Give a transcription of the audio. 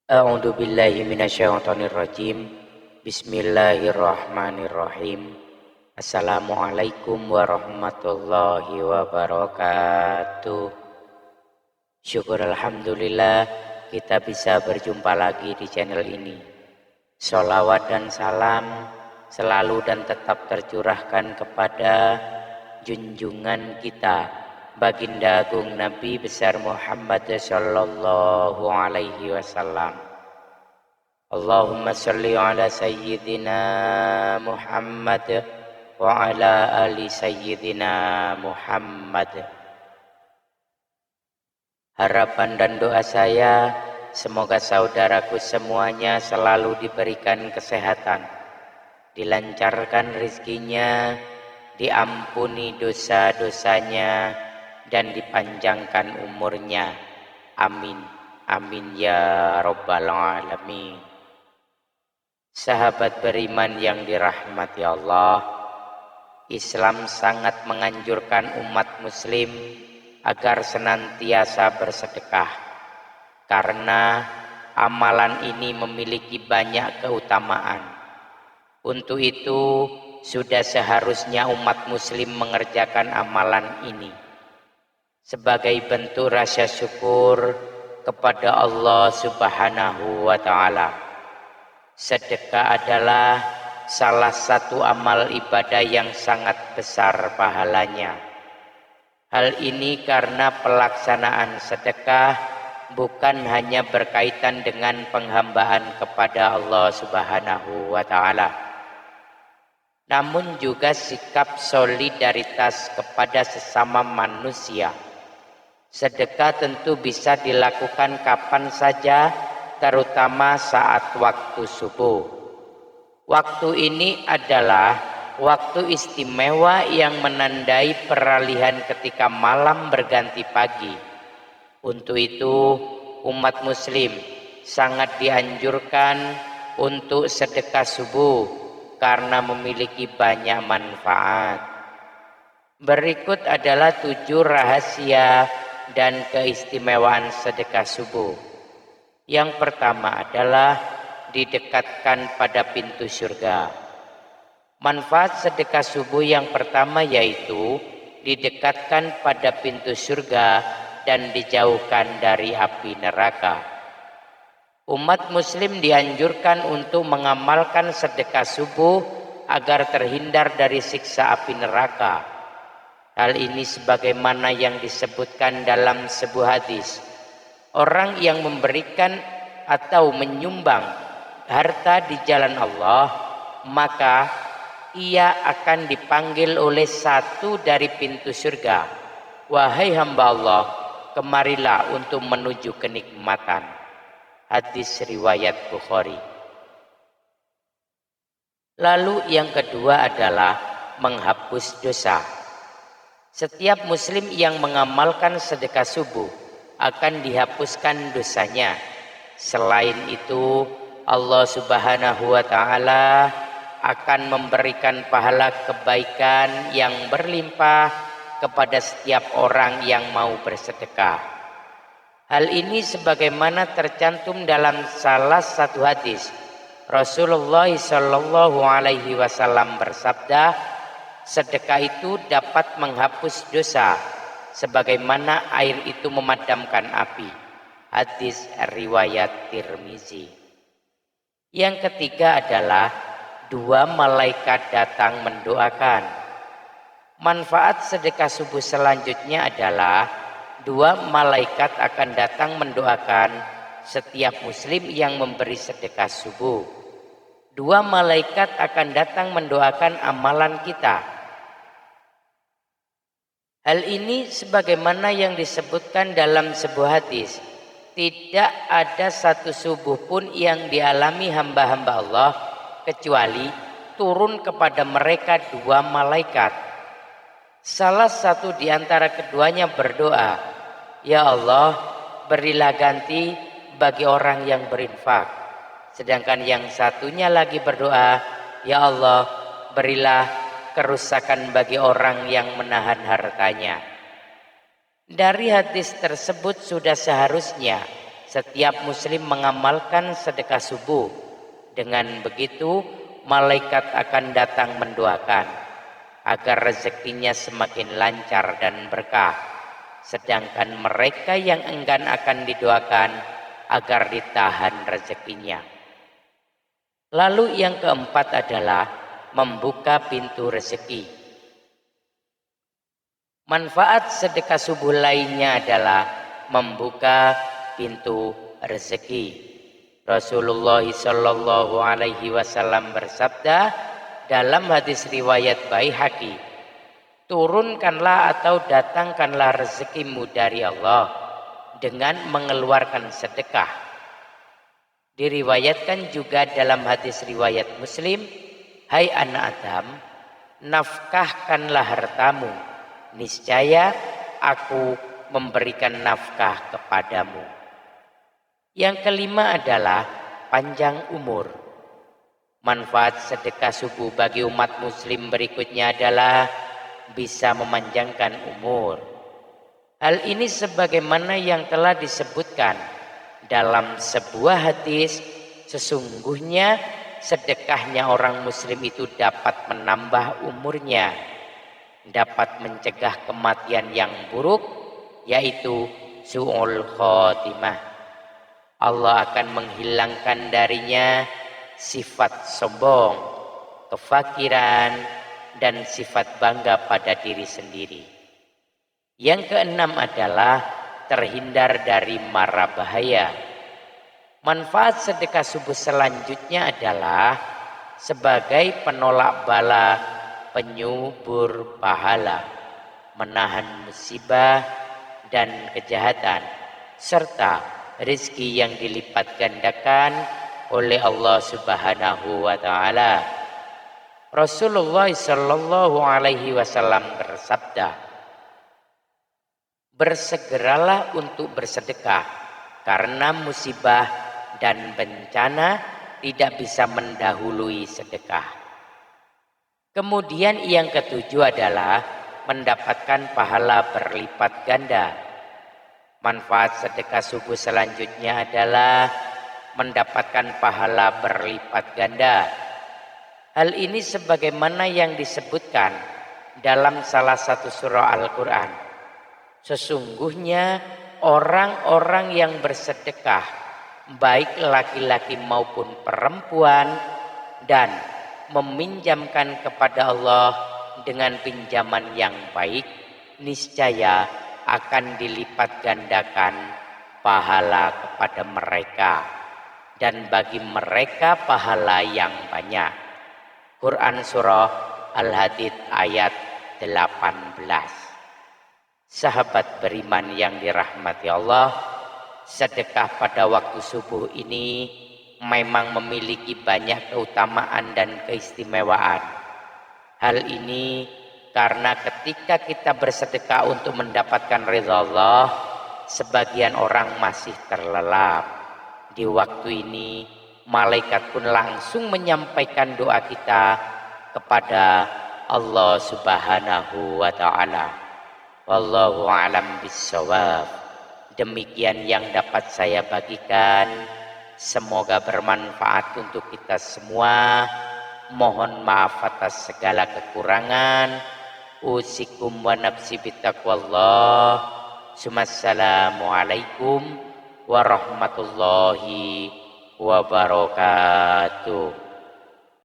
A'udzu billahi minasyaitonir rajim. Bismillahirrahmanirrahim. Assalamualaikum warahmatullahi wabarakatuh. Syukur alhamdulillah kita bisa berjumpa lagi di channel ini. Sholawat dan salam selalu dan tetap tercurahkan kepada junjungan kita Baginda Agung Nabi besar Muhammad sallallahu alaihi wasallam. Allahumma sholli ala sayyidina Muhammad wa ala ali sayyidina Muhammad. Harapan dan doa saya semoga saudaraku semuanya selalu diberikan kesehatan, dilancarkan rezekinya, diampuni dosa-dosanya, dan dipanjangkan umurnya. Amin. Amin ya rabbal alamin. Sahabat beriman yang dirahmati Allah, Islam sangat menganjurkan umat muslim agar senantiasa bersedekah, karena amalan ini memiliki banyak keutamaan. Untuk itu sudah seharusnya umat muslim mengerjakan amalan ini sebagai bentuk rasa syukur kepada Allah Subhanahu wa ta'ala. Sedekah adalah salah satu amal ibadah yang sangat besar pahalanya. Hal ini karena pelaksanaan sedekah bukan hanya berkaitan dengan penghambaan kepada Allah Subhanahu wa ta'ala, namun juga sikap solidaritas kepada sesama manusia. Sedekah tentu bisa dilakukan kapan saja, terutama saat waktu subuh. Waktu ini adalah waktu istimewa yang menandai peralihan ketika malam berganti pagi. Untuk itu, umat muslim sangat dianjurkan untuk sedekah subuh karena memiliki banyak manfaat. Berikut adalah 7 rahasia dan keistimewaan sedekah subuh. Yang pertama adalah didekatkan pada pintu surga. Manfaat sedekah subuh yang pertama yaitu didekatkan pada pintu surga dan dijauhkan dari api neraka. Umat muslim dianjurkan untuk mengamalkan sedekah subuh agar terhindar dari siksa api neraka. Hal ini sebagaimana yang disebutkan dalam sebuah hadis. Orang yang memberikan atau menyumbang harta di jalan Allah, maka ia akan dipanggil oleh satu dari pintu surga. Wahai hamba Allah, kemarilah untuk menuju kenikmatan. Hadis riwayat Bukhari. Lalu yang kedua adalah menghapus dosa. Setiap muslim yang mengamalkan sedekah subuh akan dihapuskan dosanya. Selain itu, Allah Subhanahu wa ta'ala akan memberikan pahala kebaikan yang berlimpah kepada setiap orang yang mau bersedekah. Hal ini sebagaimana tercantum dalam salah satu hadis. Rasulullah sallallahu alaihi wasallam bersabda, sedekah itu dapat menghapus dosa sebagaimana air itu memadamkan api. Hadis riwayat Tirmizi. Yang ketiga adalah 2 malaikat datang mendoakan. Manfaat sedekah subuh selanjutnya adalah 2 malaikat akan datang mendoakan setiap muslim yang memberi sedekah subuh. 2 malaikat akan datang mendoakan amalan kita. Hal ini sebagaimana yang disebutkan dalam sebuah hadis. Tidak ada satu subuh pun yang dialami hamba-hamba Allah kecuali turun kepada mereka 2 malaikat. Salah satu di antara keduanya berdoa, "Ya Allah, berilah ganti bagi orang yang berinfak." Sedangkan yang satunya lagi berdoa, "Ya Allah, berilah kerusakan bagi orang yang menahan hartanya." Dari hadis tersebut sudah seharusnya setiap muslim mengamalkan sedekah subuh. Dengan begitu malaikat akan datang mendoakan agar rezekinya semakin lancar dan berkah. Sedangkan mereka yang enggan akan didoakan agar ditahan rezekinya. Lalu yang keempat adalah membuka pintu rezeki. Manfaat sedekah subuh lainnya adalah membuka pintu rezeki. Rasulullah Shallallahu Alaihi Wasallam bersabda dalam hadis riwayat Baihaqi, turunkanlah atau datangkanlah rezekimu dari Allah dengan mengeluarkan sedekah. Diriwayatkan juga dalam hadis riwayat Muslim, hai anak Adam, nafkahkanlah hartamu, niscaya aku memberikan nafkah kepadamu. Yang kelima adalah panjang umur. Manfaat sedekah subuh bagi umat muslim berikutnya adalah bisa memanjangkan umur. Hal ini sebagaimana yang telah disebutkan dalam sebuah hadis, sesungguhnya sedekahnya orang muslim itu dapat menambah umurnya, dapat mencegah kematian yang buruk, yaitu su'ul khotimah. Allah akan menghilangkan darinya sifat sombong, kefakiran, dan sifat bangga pada diri sendiri. Yang keenam adalah terhindar dari mara bahaya. Manfaat sedekah subuh selanjutnya adalah sebagai penolak bala, penyubur pahala, menahan musibah dan kejahatan, serta rezeki yang dilipat gandakan oleh Allah Subhanahu wa taala. Rasulullah Shallallahu Alaihi Wasallam bersabda, bersegeralah untuk bersedekah karena musibah dan bencana tidak bisa mendahului sedekah. Kemudian yang ketujuh adalah mendapatkan pahala berlipat ganda. Manfaat sedekah subuh selanjutnya adalah mendapatkan pahala berlipat ganda. Hal ini sebagaimana yang disebutkan dalam salah satu surah Al-Quran. Sesungguhnya orang-orang yang bersedekah, baik laki-laki maupun perempuan, dan meminjamkan kepada Allah dengan pinjaman yang baik, niscaya akan dilipat gandakan pahala kepada mereka, dan bagi mereka pahala yang banyak. Quran surah Al-Hadid ayat 18. Sahabat beriman yang dirahmati Allah, sedekah pada waktu subuh ini memang memiliki banyak keutamaan dan keistimewaan. Hal ini karena ketika kita bersedekah untuk mendapatkan ridha Allah, sebagian orang masih terlelap. Di waktu ini, malaikat pun langsung menyampaikan doa kita kepada Allah Subhanahu wa ta'ala. Wallahu a'lam bissawab. Demikian yang dapat saya bagikan. Semoga bermanfaat untuk kita semua. Mohon maaf atas segala kekurangan. Usikum wa nafsi bittaqwallah. Assalamualaikum warahmatullahi wabarakatuh.